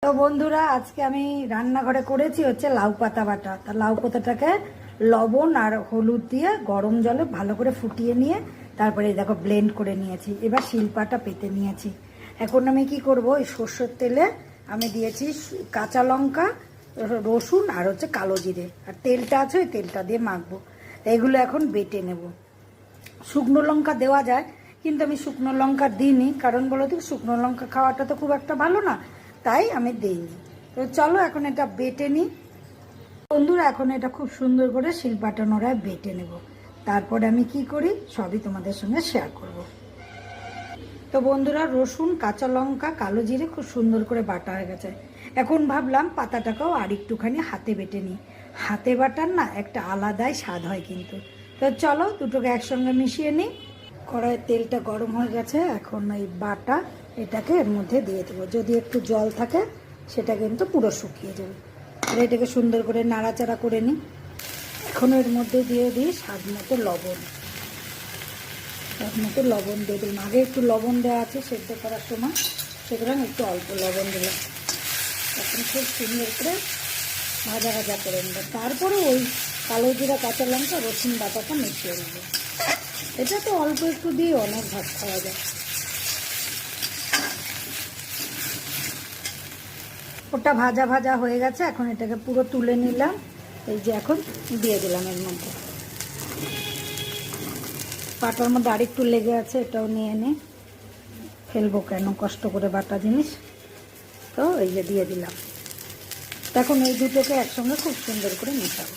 তো বন্ধুরা আজকে আমি রান্নাঘরে করেছি হচ্ছে লাউ পাতা বাটা। তা লাউ পাতাটাকে লবণ আর হলুদ দিয়ে গরম জলে ভালো করে ফুটিয়ে নিয়ে তারপরে দেখো ব্লেন্ড করে নিয়েছি। এবার শিলপাটা পেতে নিয়েছি। এখন আমি কি করব, এই সর্ষের তেলে আমি দিয়েছি কাঁচা লঙ্কা, রসুন আর হচ্ছে কালো জিরে, আর তেলটা আছে ওই তেলটা দিয়ে মাখবো। এগুলো এখন বেটে নেব। শুকনো লঙ্কা দেওয়া যায়, কিন্তু আমি শুকনো লঙ্কা দিইনি, কারণ বলো তো শুকনো লঙ্কা খাওয়াটা তো খুব একটা ভালো না, তাই আমি দিইনি। তো চলো এখন এটা বেটে নিই বন্ধুরা। এখন এটা খুব সুন্দর করে শিলপাটা নোড়ায় বেটে নেব। তারপরে আমি কি করি সবই তোমাদের সঙ্গে শেয়ার করব। তো বন্ধুরা রসুন, কাঁচা লঙ্কা, কালো জিরে খুব সুন্দর করে বাটা হয়ে গেছে। এখন ভাবলাম পাতাটাকেও আর একটুখানি হাতে বেটে নিই। হাতে বাটার না একটা আলাদাই স্বাদ হয় কিন্তু। তো চলো দুটোকে একসঙ্গে মিশিয়ে নিই। কড়াইয়ের তেলটা গরম হয়ে গেছে, এখন এই বাটা এটাকে এর মধ্যে দিয়ে দেবো। যদি একটু জল থাকে সেটা কিন্তু পুরো শুকিয়ে যাবে। আর এটাকে সুন্দর করে নাড়াচাড়া করে নিই। এখন এর মধ্যে দিয়ে দিই স্বাদ মতো লবণ। স্বাদ মতো লবণ দিয়ে দিলাম। আগে একটু লবণ দেওয়া আছে সেদ্ধ করার সময়, সেগুলো একটু অল্প লবণ দিলাম। এখন খুব সুন্দর করে ভাজা ভাজা করে নেব। তারপরে ওই কালো জিরা, কাঁচা লঙ্কা, রসুন বাটাটা মিশিয়ে নেব। এটা তো অল্প একটু দিয়ে অনেক ভাত খাওয়া যায়। ওটা ভাজা ভাজা হয়ে গেছে, এখন এটাকে পুরো তুলে নিলাম। এই যে এখন দিয়ে দিলাম এর মধ্যে। পাটার মধ্যে আরেকটু লেগে আছে, এটাও নিয়ে নে, ফেলবো কেন, কষ্ট করে বাটা জিনিস। তো এই যে দিয়ে দিলাম। এখন এই দুটোকে একসঙ্গে খুব সুন্দর করে মেশাবো।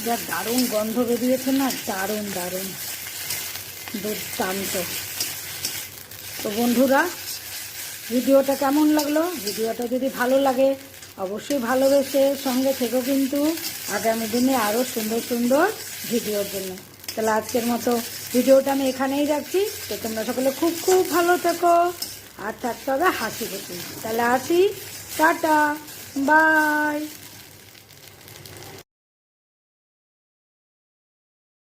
যা দারুণ গন্ধ বেরিয়েছে না, দারুণ দারুণ দুর্দান্ত। তো বন্ধুরা ভিডিওটা কেমন লাগলো? ভিডিওটা যদি ভালো লাগে অবশ্যই ভালোবেসে সঙ্গে থেকো কিন্তু আগামী দিনে আরও সুন্দর সুন্দর ভিডিওর জন্য। তাহলে আজকের মতো ভিডিওটা আমি এখানেই রাখছি। তো তোমরা সকলে খুব খুব ভালো থেকো আর থাকতে হবে হাসি খুশি। তাহলে আসি, টাটা, বাই।